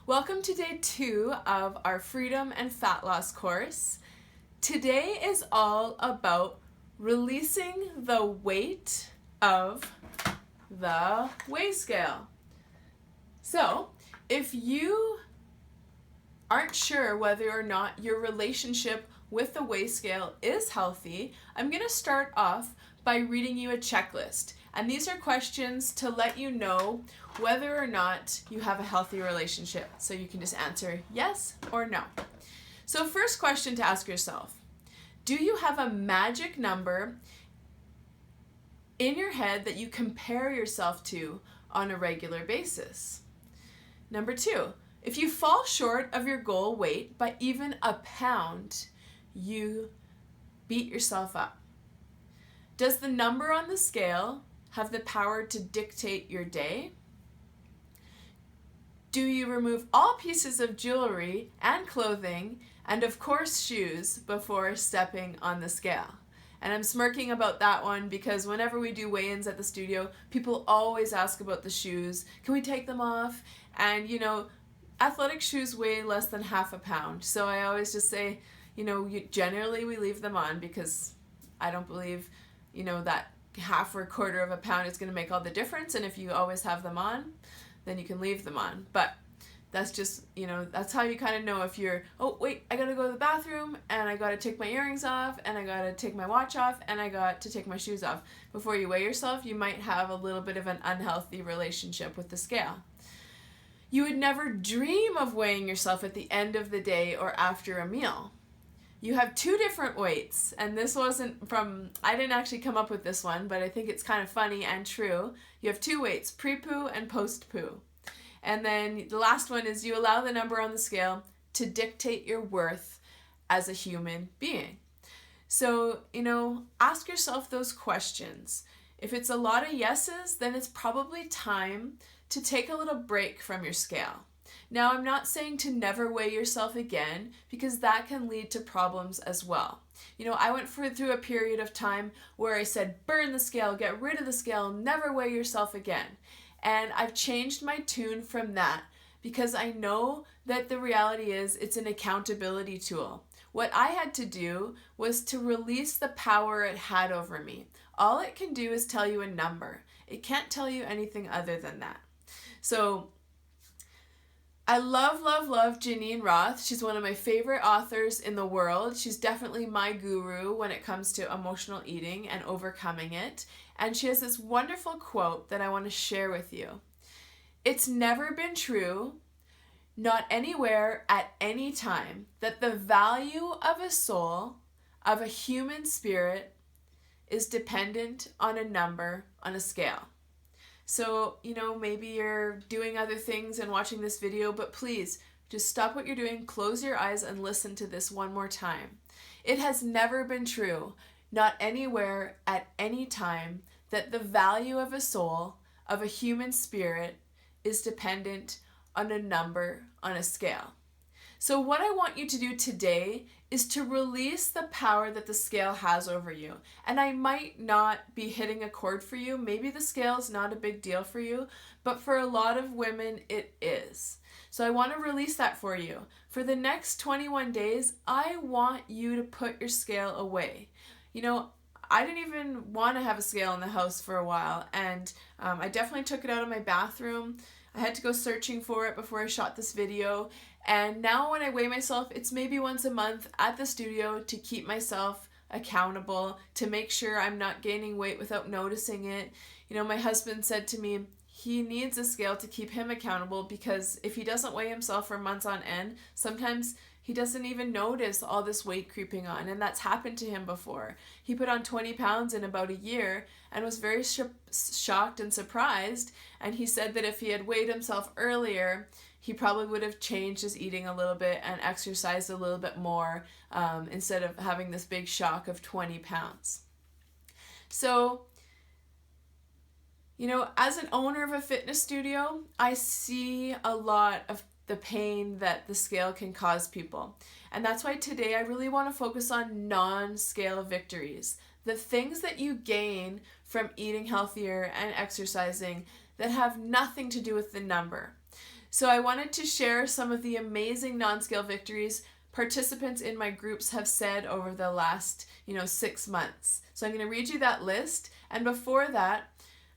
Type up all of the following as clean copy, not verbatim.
Welcome to day 2 of our Freedom and Fat Loss course. Today is all about releasing the weight of the weigh scale. So, if you aren't sure whether or not your relationship with the weigh scale is healthy, I'm going to start off by reading you a checklist. And these are questions to let you know whether or not you have a healthy relationship. So you can just answer yes or no. So first question to ask yourself, do you have a magic number in your head that you compare yourself to on a regular basis? Number 2, if you fall short of your goal weight by even a pound, you beat yourself up. Does the number on the scale have the power to dictate your day? Do you remove all pieces of jewelry and clothing and of course shoes before stepping on the scale? And I'm smirking about that one because whenever we do weigh-ins at the studio, people always ask about the shoes. Can we take them off? And athletic shoes weigh less than half a pound. So I always just say, generally we leave them on because I don't believe, that half or quarter of a pound is going to make all the difference. And if you always have them on, then you can leave them on. But that's just, that's how you kind of know if you're, oh, wait, I got to go to the bathroom and I got to take my earrings off and I got to take my watch off and I got to take my shoes off. Before you weigh yourself, you might have a little bit of an unhealthy relationship with the scale. You would never dream of weighing yourself at the end of the day or after a meal. You have 2 different weights, and this wasn't I didn't actually come up with this one, but I think it's kind of funny and true. You have 2 weights, pre-poo and post-poo. And then the last one is you allow the number on the scale to dictate your worth as a human being. So, ask yourself those questions. If it's a lot of yeses, then it's probably time to take a little break from your scale. Now, I'm not saying to never weigh yourself again because that can lead to problems as well. I went through a period of time where I said, burn the scale, get rid of the scale, never weigh yourself again. And I've changed my tune from that because I know that the reality is it's an accountability tool. What I had to do was to release the power it had over me. All it can do is tell you a number. It can't tell you anything other than that. So I love Janine Roth. She's one of my favorite authors in the world. She's definitely my guru when it comes to emotional eating and overcoming it. And she has this wonderful quote that I want to share with you. It's never been true, not anywhere at any time, that the value of a soul, of a human spirit, is dependent on a number on a scale. So, maybe you're doing other things and watching this video, but please just stop what you're doing, close your eyes and listen to this one more time. It has never been true, not anywhere at any time, that the value of a soul, of a human spirit, is dependent on a number on a scale. So what I want you to do today is to release the power that the scale has over you. And I might not be hitting a chord for you. Maybe the scale is not a big deal for you, but for a lot of women, it is. So I want to release that for you. For the next 21 days, I want you to put your scale away. I didn't even want to have a scale in the house for a while, and I definitely took it out of my bathroom. I had to go searching for it before I shot this video. And now when I weigh myself, it's maybe once a month at the studio to keep myself accountable, to make sure I'm not gaining weight without noticing it. My husband said to me, he needs a scale to keep him accountable because if he doesn't weigh himself for months on end, sometimes he doesn't even notice all this weight creeping on, and that's happened to him before. He put on 20 pounds in about a year and was very shocked and surprised, and he said that if he had weighed himself earlier, he probably would have changed his eating a little bit and exercised a little bit more instead of having this big shock of 20 pounds. So, as an owner of a fitness studio, I see a lot of the pain that the scale can cause people. And that's why today I really want to focus on non-scale victories. The things that you gain from eating healthier and exercising that have nothing to do with the number. So I wanted to share some of the amazing non-scale victories participants in my groups have said over the last, 6 months. So I'm going to read you that list. And before that,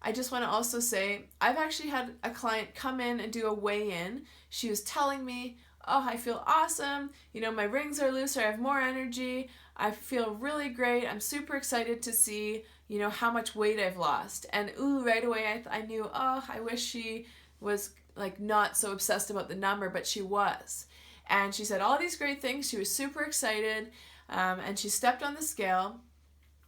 I just want to also say, I've actually had a client come in and do a weigh-in. She was telling me, oh, I feel awesome. My rings are looser. I have more energy. I feel really great. I'm super excited to see, how much weight I've lost. And right away I knew, I wish she was like not so obsessed about the number, but she was. And she said all these great things. She was super excited. And she stepped on the scale.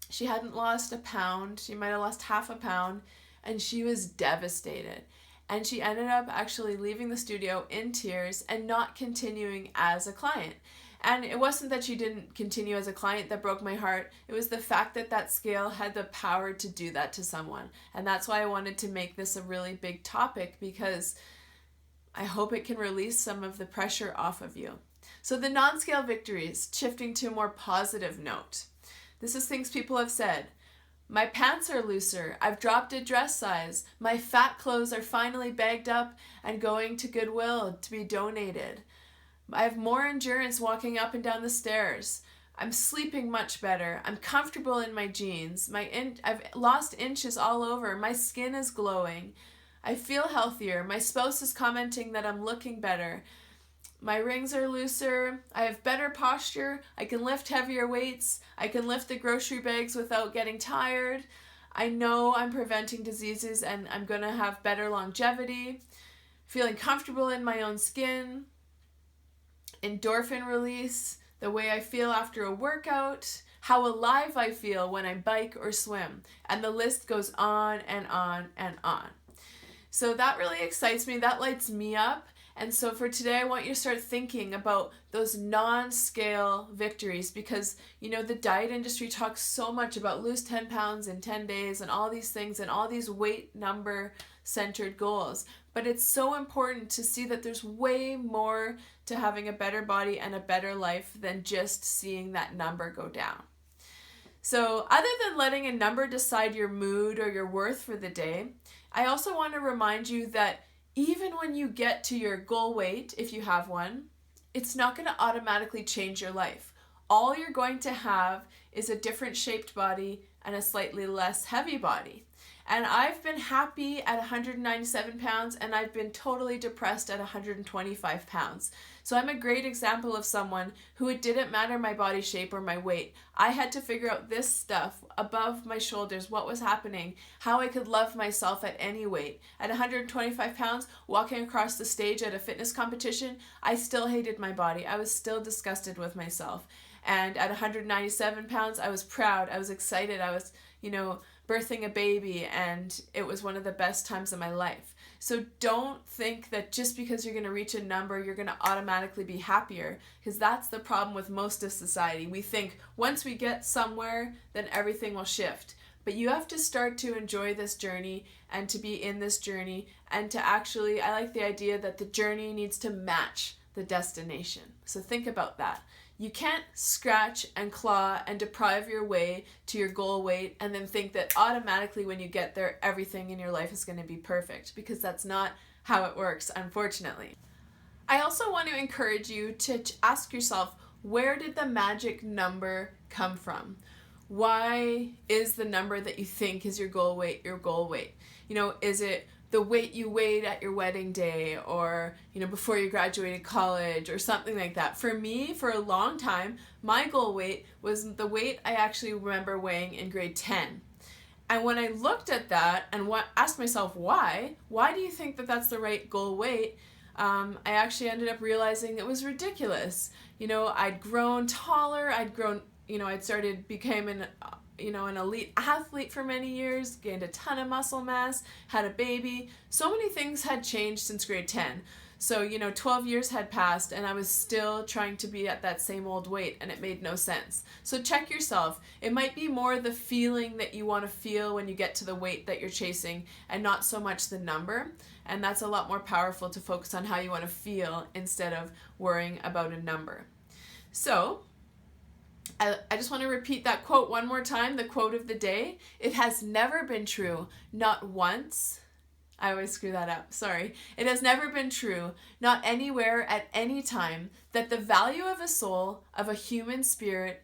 She hadn't lost a pound. She might have lost half a pound. And she was devastated. And she ended up actually leaving the studio in tears and not continuing as a client. And it wasn't that she didn't continue as a client that broke my heart. It was the fact that that scale had the power to do that to someone. And that's why I wanted to make this a really big topic, because I hope it can release some of the pressure off of you. So the non-scale victories, shifting to a more positive note. This is things people have said. My pants are looser. I've dropped a dress size. My fat clothes are finally bagged up and going to Goodwill to be donated. I have more endurance walking up and down the stairs. I'm sleeping much better. I'm comfortable in my jeans. I've lost inches all over. My skin is glowing. I feel healthier. My spouse is commenting that I'm looking better. My rings are looser. I have better posture. I can lift heavier weights. I can lift the grocery bags without getting tired. I know I'm preventing diseases and I'm going to have better longevity. Feeling comfortable in my own skin. Endorphin release. The way I feel after a workout. How alive I feel when I bike or swim. And the list goes on and on and on. So that really excites me. That lights me up. And so for today, I want you to start thinking about those non-scale victories, because, the diet industry talks so much about lose 10 pounds in 10 days and all these things and all these weight number centered goals. But it's so important to see that there's way more to having a better body and a better life than just seeing that number go down. So other than letting a number decide your mood or your worth for the day, I also want to remind you that even when you get to your goal weight, if you have one, it's not going to automatically change your life. All you're going to have is a different shaped body and a slightly less heavy body. And I've been happy at 197 pounds and I've been totally depressed at 125 pounds. So I'm a great example of someone who it didn't matter my body shape or my weight. I had to figure out this stuff above my shoulders, what was happening, how I could love myself at any weight. At 125 pounds, walking across the stage at a fitness competition, I still hated my body. I was still disgusted with myself. And at 197 pounds, I was proud. I was excited. I was, birthing a baby, and it was one of the best times of my life. So don't think that just because you're going to reach a number, you're going to automatically be happier, because that's the problem with most of society. We think once we get somewhere, then everything will shift. But you have to start to enjoy this journey and to be in this journey and to actually, I like the idea that the journey needs to match the destination. So think about that. You can't scratch and claw and deprive your way to your goal weight and then think that automatically when you get there, everything in your life is going to be perfect, because that's not how it works, unfortunately. I also want to encourage you to ask yourself, where did the magic number come from? Why is the number that you think is your goal weight your goal weight? Is it the weight you weighed at your wedding day, or before you graduated college, or something like that? For me, for a long time, my goal weight was the weight I actually remember weighing in grade 10. And when I looked at that and asked myself why do you think that that's the right goal weight, I actually ended up realizing it was ridiculous. I'd grown taller, became an elite athlete for many years, gained a ton of muscle mass, had a baby. So many things had changed since grade 10. So, 12 years had passed and I was still trying to be at that same old weight, and it made no sense. So check yourself. It might be more the feeling that you want to feel when you get to the weight that you're chasing, and not so much the number. And that's a lot more powerful to focus on how you want to feel instead of worrying about a number. So, I just want to repeat that quote one more time, the quote of the day. It has never been true, not once, I always screw that up. Sorry. It has never been true, not anywhere at any time, that the value of a soul, of a human spirit,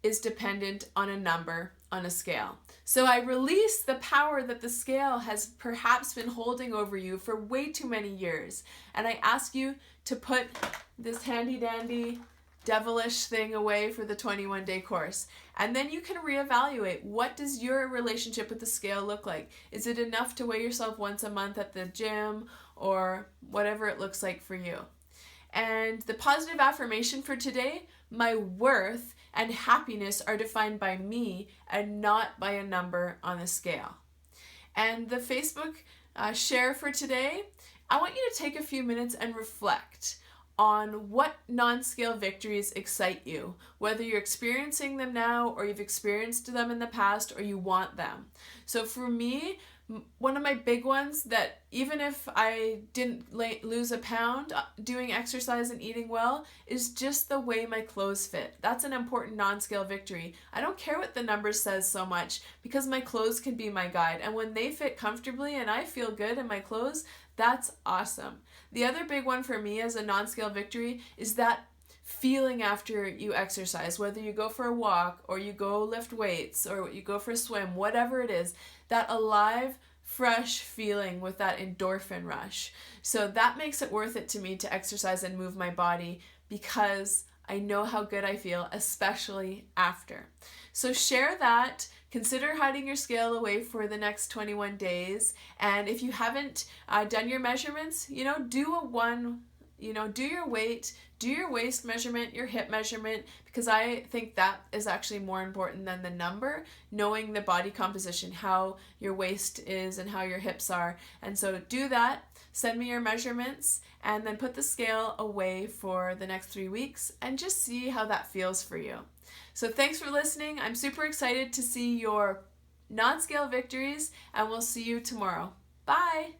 is dependent on a number on a scale. So I release the power that the scale has perhaps been holding over you for way too many years. And I ask you to put this handy dandy devilish thing away for the 21-day course. And then you can reevaluate, what does your relationship with the scale look like? Is it enough to weigh yourself once a month at the gym, or whatever it looks like for you? And the positive affirmation for today: my worth and happiness are defined by me and not by a number on the scale. And the Facebook share for today: I want you to take a few minutes and reflect on what non-scale victories excite you, whether you're experiencing them now or you've experienced them in the past or you want them. So for me, one of my big ones, that even if I didn't lose a pound doing exercise and eating well, is just the way my clothes fit. That's an important non-scale victory. I don't care what the number says so much, because my clothes can be my guide. And when they fit comfortably and I feel good in my clothes, that's awesome. The other big one for me as a non-scale victory is that feeling after you exercise, whether you go for a walk or you go lift weights or you go for a swim, whatever it is, that alive, fresh feeling with that endorphin rush. So that makes it worth it to me to exercise and move my body, because I know how good I feel, especially after. So share that. Consider hiding your scale away for the next 21 days. And if you haven't done your measurements, do your weight, do your waist measurement, your hip measurement, because I think that is actually more important than the number, knowing the body composition, how your waist is and how your hips are. And so do that, send me your measurements, and then put the scale away for the next 3 weeks and just see how that feels for you. So thanks for listening. I'm super excited to see your non-scale victories, and we'll see you tomorrow. Bye!